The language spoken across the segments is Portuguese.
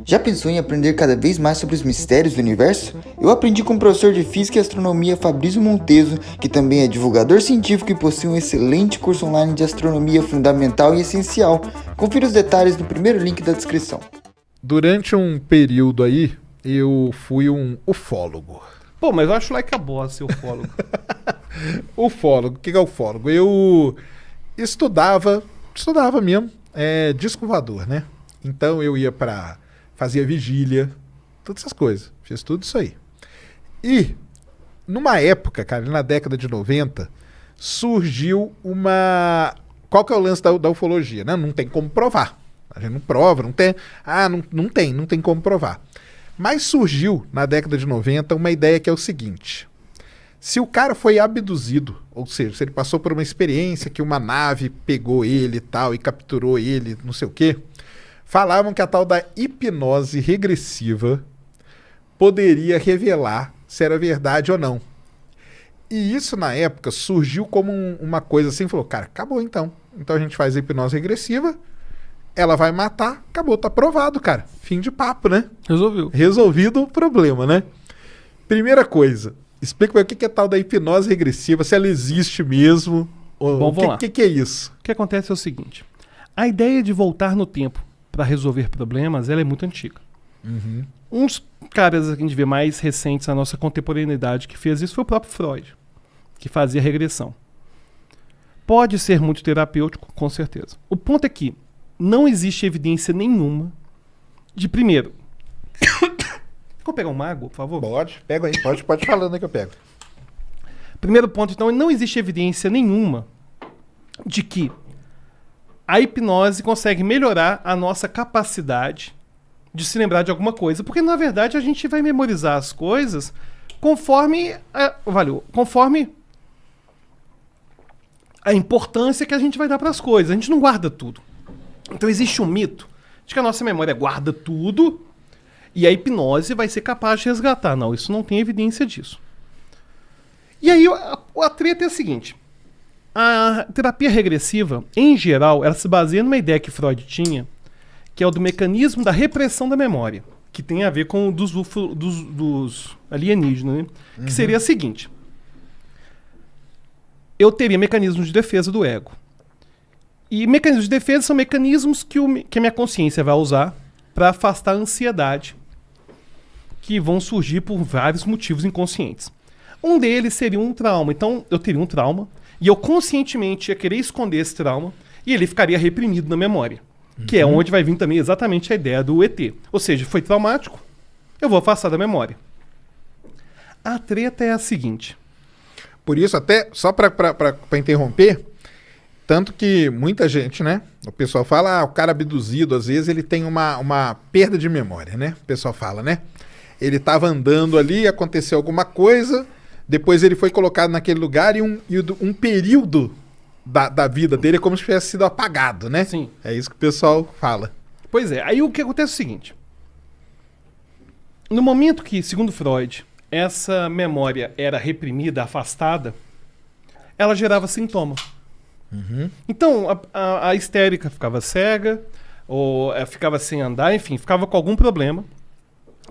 Já pensou em aprender cada vez mais sobre os mistérios do universo? Eu aprendi com o professor de Física e Astronomia Fabrício Monteso, que também é divulgador científico e possui um excelente curso online de astronomia fundamental e essencial. Confira os detalhes no primeiro link da descrição. Durante um período aí, eu fui um ufólogo. Pô, mas eu acho like a boss ser ufólogo. Ufólogo, o que é ufólogo? Eu estudava mesmo, disco voador, né? Então eu ia fazia vigília, todas essas coisas, fiz tudo isso aí. E, numa época, cara, na década de 90, surgiu uma... Qual que é o lance da ufologia, né? Não tem como provar. A gente não prova, não tem... não tem como provar. Mas surgiu, na década de 90, uma ideia que é o seguinte: se o cara foi abduzido, ou seja, se ele passou por uma experiência que uma nave pegou ele e tal, e capturou ele, não sei o quê, falavam que a tal da hipnose regressiva poderia revelar se era verdade ou não. E isso, na época, surgiu como uma coisa assim, falou, cara, acabou então. Então a gente faz a hipnose regressiva, ela vai matar, acabou, tá provado, cara. Fim de papo, né? Resolvido o problema, né? Primeira coisa, explica para o que é tal da hipnose regressiva, se ela existe mesmo. Bom, vamos lá. O que é isso? O que acontece é o seguinte: a ideia de voltar no tempo para resolver problemas, ela é muito antiga. Uhum. Uns caras que a gente vê mais recentes na nossa contemporaneidade que fez isso foi o próprio Freud, que fazia regressão. Pode ser muito terapêutico, com certeza. O ponto é que não existe evidência nenhuma de, primeiro... Vou pegar uma água, por favor? Pode, pega aí, pode falando aí que eu pego. Primeiro ponto, então, não existe evidência nenhuma de que a hipnose consegue melhorar a nossa capacidade de se lembrar de alguma coisa, porque, na verdade, a gente vai memorizar as coisas conforme a importância que a gente vai dar para as coisas. A gente não guarda tudo. Então existe um mito de que a nossa memória guarda tudo e a hipnose vai ser capaz de resgatar. Não, isso não tem evidência disso. E aí a treta é a seguinte: a terapia regressiva, em geral, ela se baseia numa ideia que Freud tinha, que é o do mecanismo da repressão da memória, que tem a ver com o dos alienígenas, né? Que seria a seguinte: eu teria mecanismos de defesa do ego. E mecanismos de defesa são mecanismos que a minha consciência vai usar para afastar a ansiedade, que vão surgir por vários motivos inconscientes. Um deles seria um trauma. Então, eu teria um trauma e eu conscientemente ia querer esconder esse trauma e ele ficaria reprimido na memória, que é onde vai vir também exatamente a ideia do ET. Ou seja, foi traumático, eu vou afastar da memória. A treta é a seguinte. Por isso, até, só para interromper, tanto que muita gente, né? O pessoal fala, o cara abduzido, às vezes, ele tem uma perda de memória, né? O pessoal fala, né? Ele estava andando ali, aconteceu alguma coisa, depois ele foi colocado naquele lugar e um período da vida dele é como se tivesse sido apagado, né? Sim. É isso que o pessoal fala. Pois é, aí o que acontece é o seguinte. No momento que, segundo Freud, essa memória era reprimida, afastada, ela gerava sintoma. Então, a histérica ficava cega, ou ficava sem andar, enfim, ficava com algum problema,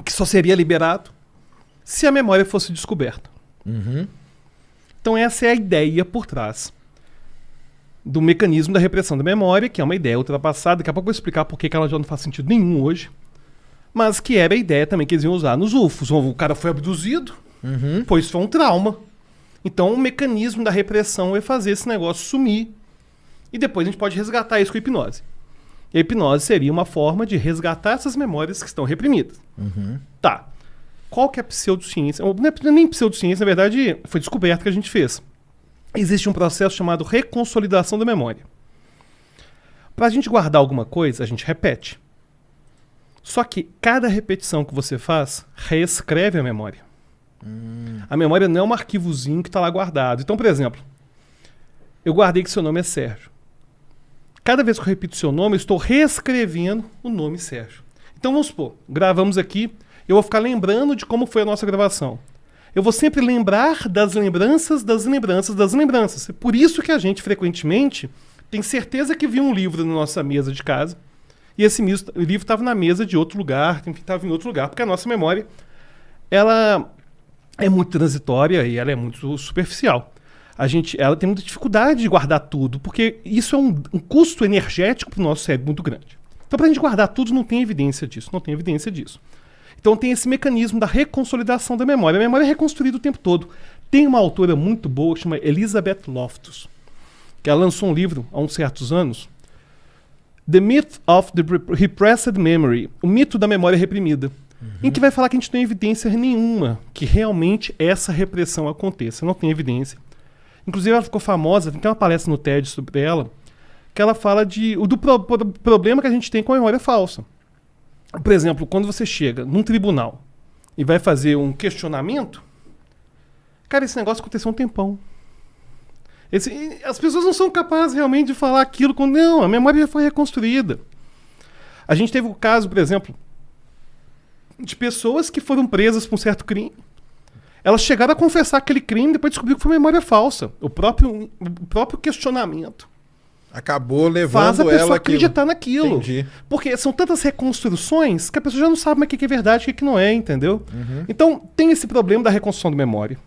que só seria liberado se a memória fosse descoberta. Então, essa é a ideia por trás do mecanismo da repressão da memória, que é uma ideia ultrapassada. Daqui a pouco eu vou explicar por que ela já não faz sentido nenhum hoje, mas que era a ideia também que eles iam usar nos UFOs. O cara foi abduzido, pois foi um trauma. Então, o mecanismo da repressão é fazer esse negócio sumir. E depois a gente pode resgatar isso com a hipnose. E a hipnose seria uma forma de resgatar essas memórias que estão reprimidas. Tá. Qual que é a pseudociência? Não é nem pseudociência, na verdade, foi descoberta que a gente fez. Existe um processo chamado reconsolidação da memória. Para a gente guardar alguma coisa, a gente repete. Só que cada repetição que você faz, reescreve a memória. A memória não é um arquivozinho que está lá guardado. Então, por exemplo, eu guardei que seu nome é Sérgio. Cada vez que eu repito seu nome, eu estou reescrevendo o nome Sérgio. Então, vamos supor, gravamos aqui, eu vou ficar lembrando de como foi a nossa gravação. Eu vou sempre lembrar das lembranças, das lembranças, das lembranças. É por isso que a gente, frequentemente, tem certeza que viu um livro na nossa mesa de casa E esse livro estava na mesa de outro lugar, enfim, estava em outro lugar, porque a nossa memória, ela é muito transitória e ela é muito superficial. Ela tem muita dificuldade de guardar tudo, porque isso é um custo energético para o nosso cérebro muito grande. Então, para a gente guardar tudo, não tem evidência disso, Então, tem esse mecanismo da reconsolidação da memória. A memória é reconstruída o tempo todo. Tem uma autora muito boa, que chama Elizabeth Loftus, que ela lançou um livro há uns certos anos, The Myth of the Repressed Memory, o mito da memória reprimida, em que vai falar que a gente não tem evidência nenhuma que realmente essa repressão aconteça. Não tem evidência. Inclusive, ela ficou famosa, tem uma palestra no TED sobre ela, que ela fala do problema que a gente tem com a memória falsa. Por exemplo, quando você chega num tribunal e vai fazer um questionamento, cara, esse negócio aconteceu há um tempão. As pessoas não são capazes realmente de falar aquilo quando... Não, a memória já foi reconstruída. A gente teve o caso, por exemplo, de pessoas que foram presas por um certo crime. Elas chegaram a confessar aquele crime e depois descobriram que foi memória falsa. O próprio questionamento acabou levando faz a pessoa ela acreditar naquilo. Entendi. Porque são tantas reconstruções que a pessoa já não sabe mais o que é verdade e o que não é, entendeu? Então, tem esse problema da reconstrução da memória.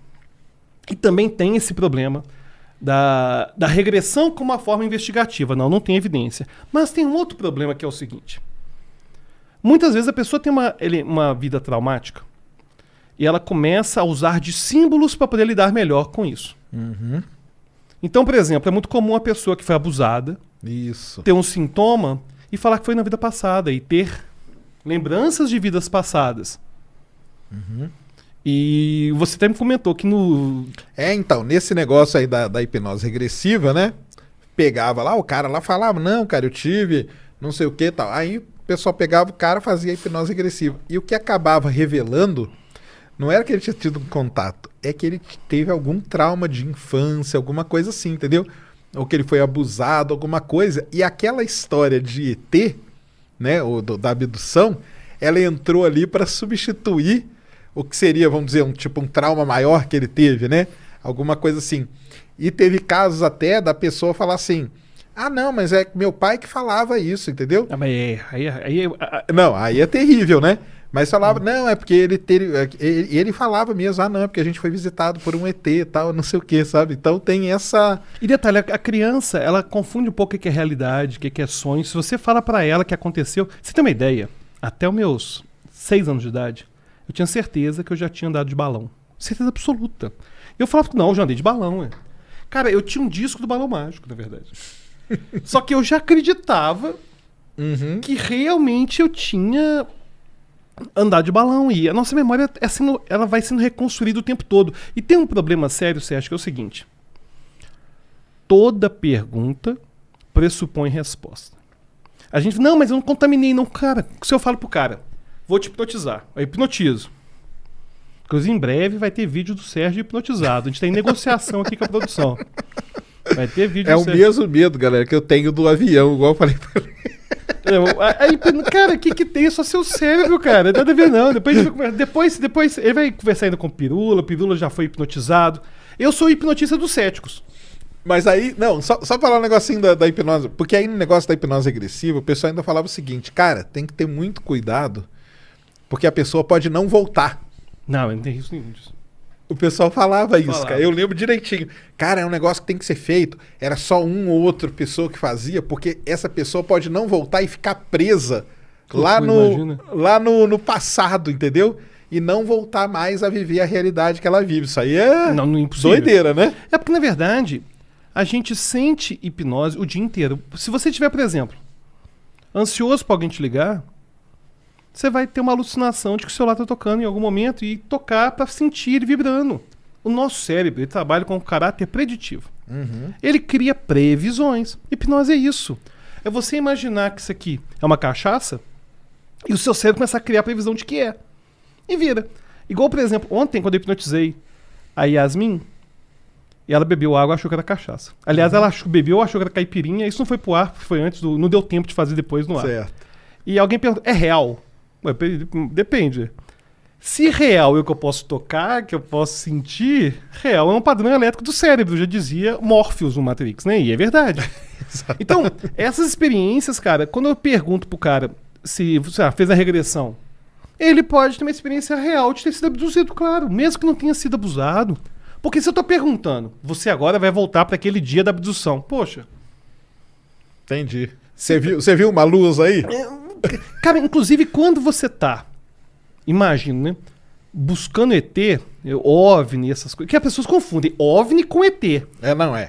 E também tem esse problema da regressão como uma forma investigativa. Não tem evidência. Mas tem um outro problema que é o seguinte. Muitas vezes a pessoa tem uma vida traumática e ela começa a usar de símbolos para poder lidar melhor com isso. Então, por exemplo, é muito comum a pessoa que foi abusada ter um sintoma e falar que foi na vida passada e ter lembranças de vidas passadas. E você até me comentou que então, nesse negócio aí da hipnose regressiva, né? Pegava lá, o cara lá falava, não, cara, eu tive não sei o que e tal. Aí o pessoal pegava o cara, fazia a hipnose regressiva. E o que acabava revelando não era que ele tinha tido um contato, é que ele teve algum trauma de infância, alguma coisa assim, entendeu? Ou que ele foi abusado, alguma coisa. E aquela história de ET, né, da abdução, ela entrou ali para substituir o que seria, vamos dizer, um trauma maior que ele teve, né? Alguma coisa assim. E teve casos até da pessoa falar assim, não, mas é meu pai que falava isso, entendeu? mas Não, aí é terrível, né? Mas falava, não, é porque ele falava mesmo, não, é porque a gente foi visitado por um ET e tal, não sei o que, sabe? Então tem essa... E detalhe, a criança, ela confunde um pouco o que é realidade, o que é sonho. Se você fala pra ela que aconteceu... Você tem uma ideia? Até os meus 6 anos de idade, eu tinha certeza que eu já tinha andado de balão. Certeza absoluta. Eu falava, não, eu já andei de balão, ué. Cara, eu tinha um disco do Balão Mágico, na verdade. Só que eu já acreditava que realmente eu tinha andado de balão. E a nossa memória ela vai sendo reconstruída o tempo todo. E tem um problema sério, Sérgio, que é o seguinte. Toda pergunta pressupõe resposta. A gente, não, mas eu não contaminei, não. Cara, se eu falo pro cara, vou te hipnotizar, eu hipnotizo. Inclusive, em breve vai ter vídeo do Sérgio hipnotizado. A gente tá em negociação aqui com a produção. Vai ter vídeo do Sérgio. É o mesmo medo, galera, que eu tenho do avião, igual eu falei pra ele. Cara, o que tem? É só seu cérebro, cara. Nada a ver, não. Depois ele vai conversar ainda com o Pirula já foi hipnotizado. Eu sou hipnotista dos céticos. Mas aí, não, só falar um negocinho da hipnose, porque aí no negócio da hipnose regressiva, o pessoal ainda falava o seguinte, cara, tem que ter muito cuidado, porque a pessoa pode não voltar. Não, não tem risco nenhum disso. O pessoal falava isso, cara. Eu lembro direitinho. Cara, é um negócio que tem que ser feito. Era só um ou outra pessoa que fazia, porque essa pessoa pode não voltar e ficar presa lá no passado, entendeu? E não voltar mais a viver a realidade que ela vive. Isso aí é doideira, né? É porque, na verdade, a gente sente hipnose o dia inteiro. Se você tiver, por exemplo, ansioso pra alguém te ligar, você vai ter uma alucinação de que o celular está tocando em algum momento e tocar para sentir ele vibrando. O nosso cérebro ele trabalha com um caráter preditivo. Ele cria previsões. Hipnose é isso. É você imaginar que isso aqui é uma cachaça e o seu cérebro começa a criar a previsão de que é. E vira. Igual, por exemplo, ontem, quando eu hipnotizei a Yasmin, e ela bebeu água e achou que era cachaça. Aliás, ela bebeu, achou que era caipirinha. Isso não foi pro ar, foi antes, não deu tempo de fazer depois no ar. Certo. E alguém perguntou, é real? Depende. Se real é o que eu posso tocar, que eu posso sentir, real é um padrão elétrico do cérebro, já dizia Morpheus no Matrix, né? E é verdade. Então, essas experiências, cara, quando eu pergunto pro cara se fez a regressão, ele pode ter uma experiência real de ter sido abduzido, claro, mesmo que não tenha sido abusado. Porque se eu tô perguntando, você agora vai voltar para aquele dia da abdução. Poxa. Entendi. Você viu uma luz aí? Cara, inclusive quando você tá, imagino, né? Buscando ET, OVNI, essas coisas. Que as pessoas confundem OVNI com ET.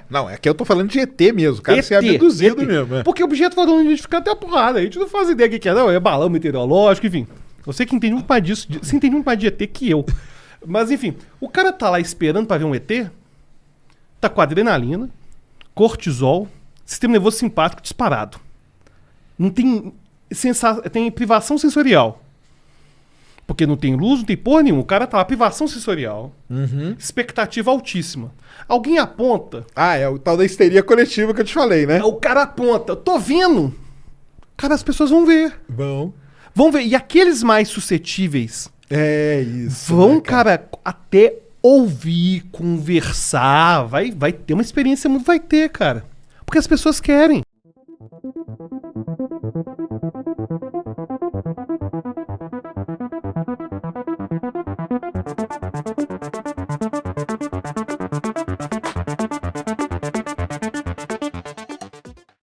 Não, é que eu tô falando de ET mesmo, cara, ser abduzido mesmo. É. Porque objeto voador não identificado tem a porrada. A gente não faz ideia do que é, não. É balão meteorológico, enfim. Você que entende muito mais disso, você entende muito mais de ET que eu. Mas enfim, o cara tá lá esperando pra ver um ET, tá com adrenalina, cortisol, sistema nervoso simpático disparado. Não tem, tem privação sensorial. Porque não tem luz, não tem porra nenhuma. O cara tá lá, privação sensorial. Expectativa altíssima. Alguém aponta. Ah, é o tal da histeria coletiva que eu te falei, né? O cara aponta. Tô vendo. Cara, as pessoas vão ver. Vão ver. E aqueles mais suscetíveis É isso. vão, né, cara, até ouvir, conversar. Vai ter uma experiência muito. Vai ter, cara. Porque as pessoas querem.